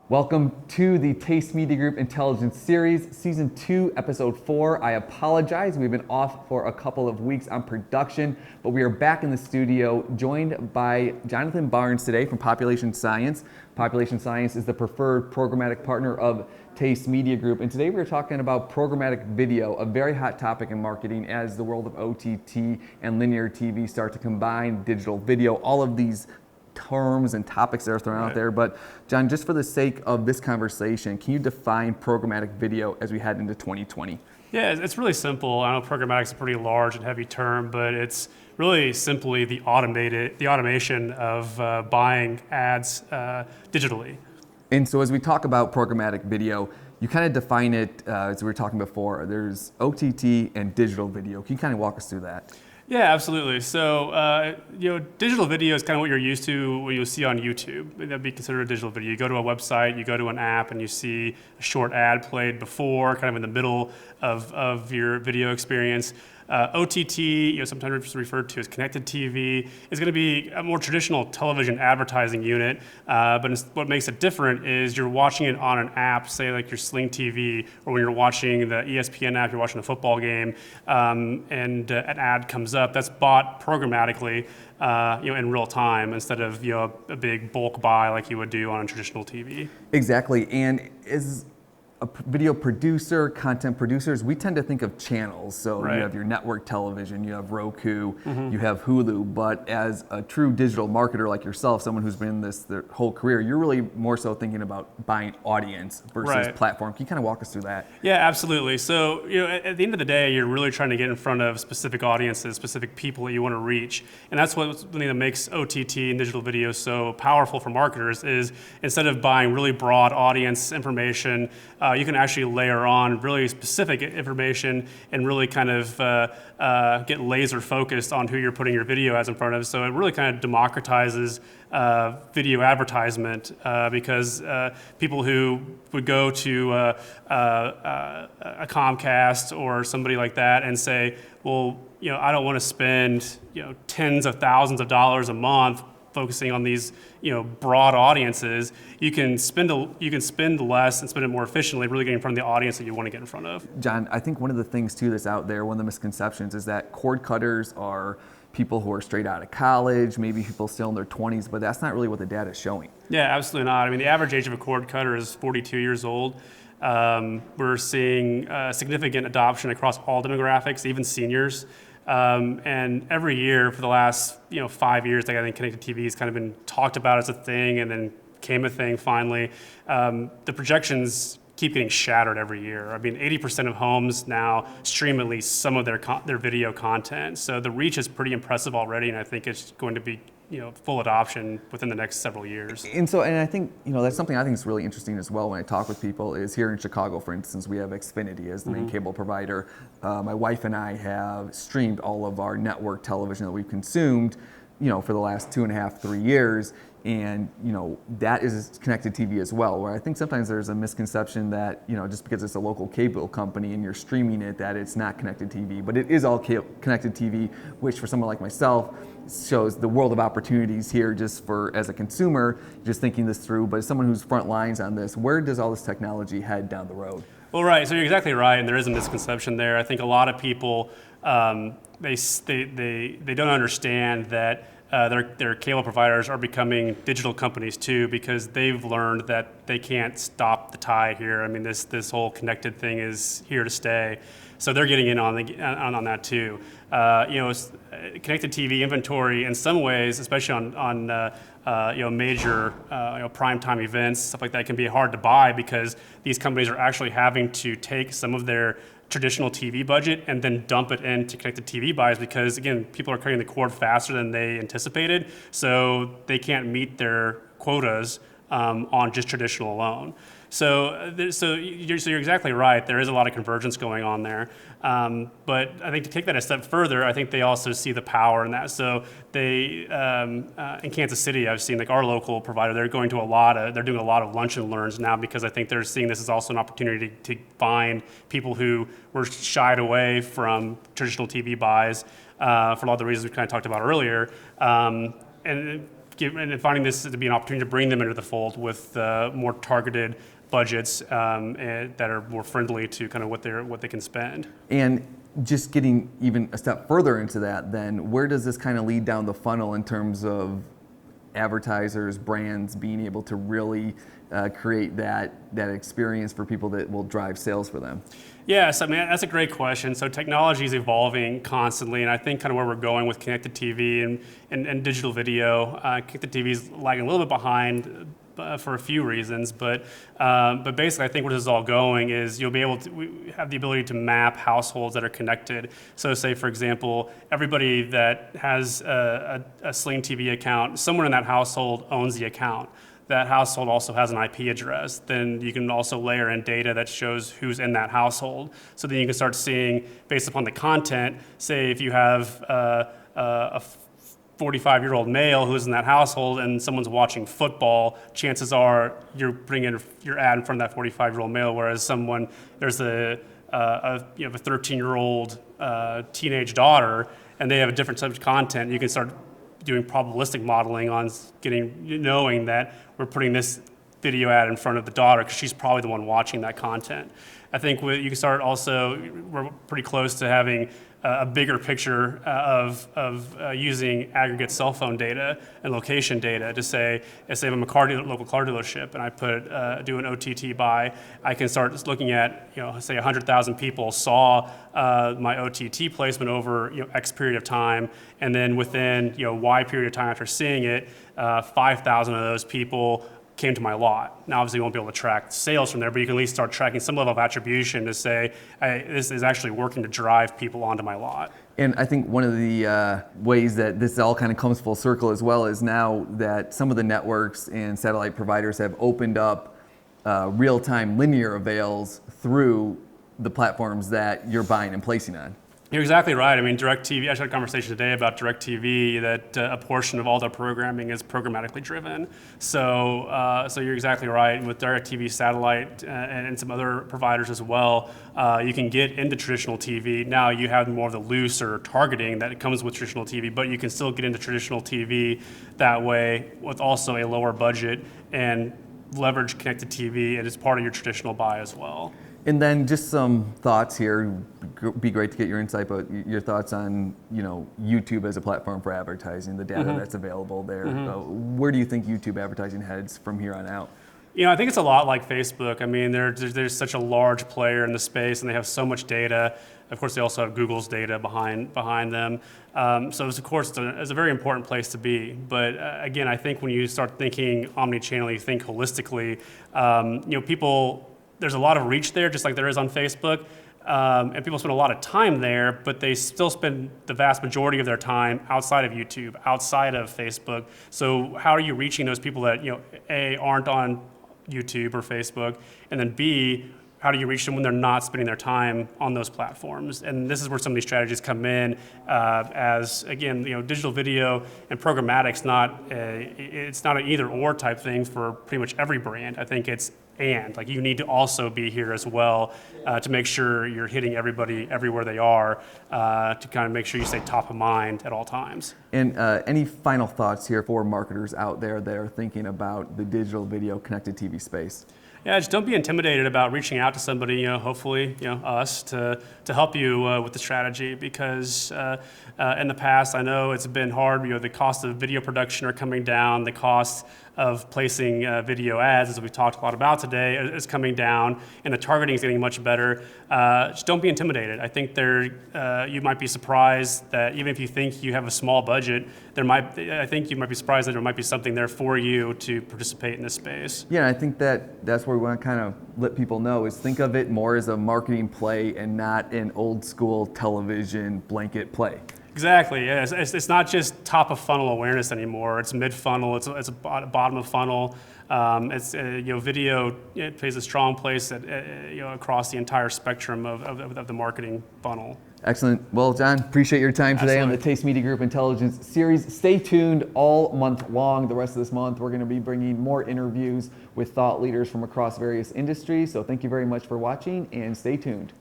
Welcome to the Taste Media Group Intelligence Series, Season 2, Episode 4. I apologize, we've been off for a couple of weeks on production, but we are back in the studio, joined by Johnathan Barnes today from Population Science. Population Science is the preferred programmatic partner of Taste Media Group, and today we're talking about programmatic video, a very hot topic in marketing as the world of OTT and linear TV start to combine digital video, all of these terms and topics that are thrown out there. But John, just for the sake of this conversation, can you define programmatic video as we head into 2020? Yeah, it's really simple. I know programmatic is a pretty large and heavy term, but it's really simply the automation of buying ads digitally. And so as we talk about programmatic video, you kind of define it, as we were talking before, there's OTT and digital video. Can you kind of walk us through that? Yeah, absolutely. So, digital video is kind of what you're used to, what you'll see on YouTube. That'd be considered a digital video. You go to a website, you go to an app, and you see a short ad played before, kind of in the middle of your video experience. OTT, sometimes referred to as connected TV, is going to be a more traditional television advertising unit. But what makes it different is you're watching it on an app, say like your Sling TV, or when you're watching the ESPN app, you're watching a football game, and an ad comes up. That's bought programmatically, in real time instead of a big bulk buy like you would do on a traditional TV. Exactly, and as a video producer, content producers, we tend to think of channels. So you have your network television, you have Roku, you have Hulu, but as a true digital marketer like yourself, someone who's been in this their whole career, you're really more so thinking about buying audience versus platform. Can you kind of walk us through that? Yeah, absolutely. So, at the end of the day, you're really trying to get in front of specific audiences, specific people that you want to reach. And that's what that makes OTT and digital video so powerful for marketers is instead of buying really broad audience information, you can actually layer on really specific information and really kind of get laser focused on who you're putting your video ads in front of. So it really kind of democratizes video advertisement because people who would go to a Comcast or somebody like that and say, well, I don't want to spend tens of thousands of dollars a month focusing on these broad audiences, you can spend less and spend it more efficiently, really getting in front of the audience that you want to get in front of. John, I think one of the things too that's out there, one of the misconceptions is that cord cutters are people who are straight out of college, maybe people still in their 20s, but that's not really what the data is showing. Yeah, absolutely not. I mean, the average age of a cord cutter is 42 years old. We're seeing significant adoption across all demographics, even seniors. And every year for the last 5 years, I think connected TV has kind of been talked about as a thing, and then came a thing finally. The projections keep getting shattered every year. I mean, 80% of homes now stream at least some of their video content. So the reach is pretty impressive already, and I think it's going to be full adoption within the next several years. And I think, that's something I think is really interesting as well when I talk with people is here in Chicago, for instance, we have Xfinity as the main cable provider. My wife and I have streamed all of our network television that we've consumed, for the last 2.5, 3 years. And, that is connected TV as well, where I think sometimes there's a misconception that, just because it's a local cable company and you're streaming it, that it's not connected TV. But it is all connected TV, which for someone like myself shows the world of opportunities here just for, as a consumer, just thinking this through. But as someone who's front lines on this, where does all this technology head down the road? Well, right. So you're exactly right, and there is a misconception there. I think a lot of people, they don't understand that their cable providers are becoming digital companies too, because they've learned that they can't stop the tide here. I mean, this whole connected thing is here to stay, so they're getting in on that too. Connected TV inventory in some ways, especially on major primetime events, stuff like that, can be hard to buy because these companies are actually having to take some of their traditional TV budget and then dump it into connected TV buys because, again, people are cutting the cord faster than they anticipated, so they can't meet their quotas on just traditional alone. So you're exactly right. There is a lot of convergence going on there. But I think to take that a step further, I think they also see the power in that. So they, in Kansas City, I've seen like our local provider, they're doing a lot of lunch and learns now because I think they're seeing this as also an opportunity to find people who were shied away from traditional TV buys for a lot of the reasons we kind of talked about earlier. And and finding this to be an opportunity to bring them into the fold with more targeted budgets that are more friendly to kind of what they can spend. And just getting even a step further into that, then where does this kind of lead down the funnel in terms of advertisers, brands being able to really create that experience for people that will drive sales for them? Yes, I mean, that's a great question. So technology is evolving constantly, and I think kind of where we're going with connected TV and digital video, connected TV is lagging a little bit behind for a few reasons, but basically I think where this is all going is we have the ability to map households that are connected. So say, for example, everybody that has a Sling TV account, someone in that household owns the account. That household also has an IP address. Then you can also layer in data that shows who's in that household. So then you can start seeing, based upon the content, say if you have a 45-year-old male who's in that household and someone's watching football, chances are you're putting in your ad in front of that 45-year-old male, whereas there's you have a 13-year-old teenage daughter and they have a different type of content. You can start doing probabilistic modeling on knowing that we're putting this video ad in front of the daughter because she's probably the one watching that content. I think you can start also, we're pretty close to having a bigger picture of using aggregate cell phone data and location data to say, if I'm a local car dealership and I do an OTT buy, I can start looking at, say 100,000 people saw my OTT placement over X period of time, and then within Y period of time after seeing it, 5,000 of those people came to my lot. Now, obviously, you won't be able to track sales from there, but you can at least start tracking some level of attribution to say, hey, this is actually working to drive people onto my lot. And I think one of the ways that this all kind of comes full circle as well is now that some of the networks and satellite providers have opened up real-time linear avails through the platforms that you're buying and placing on. You're exactly right. I mean, DirecTV, I had a conversation today about DirecTV, that a portion of all their programming is programmatically driven. So you're exactly right. With DirecTV satellite and some other providers as well, you can get into traditional TV. Now you have more of the looser targeting that comes with traditional TV, but you can still get into traditional TV that way with also a lower budget and leverage connected TV, and it's part of your traditional buy as well. And then just some thoughts here. It'd be great to get your insight, but your thoughts on YouTube as a platform for advertising, the data that's available there. Where do you think YouTube advertising heads from here on out? I think it's a lot like Facebook. I mean, there's such a large player in the space, and they have so much data. Of course, they also have Google's data behind them. So, of course, it's a very important place to be. But again, I think when you start thinking omni-channel, you think holistically. People. There's a lot of reach there, just like there is on Facebook, and people spend a lot of time there, but they still spend the vast majority of their time outside of YouTube, outside of Facebook. So how are you reaching those people that A, aren't on YouTube or Facebook, and then B, how do you reach them when they're not spending their time on those platforms? And this is where some of these strategies come in, as again, digital video and programmatic's it's not an either/or type thing for pretty much every brand. I think it's like you need to also be here as well to make sure you're hitting everybody everywhere they are, to kind of make sure you stay top of mind at all times. And any final thoughts here for marketers out there that are thinking about the digital video connected TV space? Yeah, just don't be intimidated about reaching out to somebody, hopefully, us, to help you with the strategy, because in the past, I know it's been hard. The cost of video production are coming down. The cost of placing video ads, as we talked a lot about today, is coming down, and the targeting is getting much better. Just don't be intimidated. I think you might be surprised that even if you think you have a small budget, I think you might be surprised that there might be something there for you to participate in this space. Yeah, I think that's where we want to kind of let people know is think of it more as a marketing play and not an old school television blanket play. Exactly. Yeah. It's not just top of funnel awareness anymore. It's mid funnel. It's a bottom of funnel. Video it plays a strong place across the entire spectrum of the marketing funnel. Excellent. Well, John, appreciate your time today on the Taste Media Group Intelligence Series. Stay tuned all month long. The rest of this month, we're going to be bringing more interviews with thought leaders from across various industries. So thank you very much for watching, and stay tuned.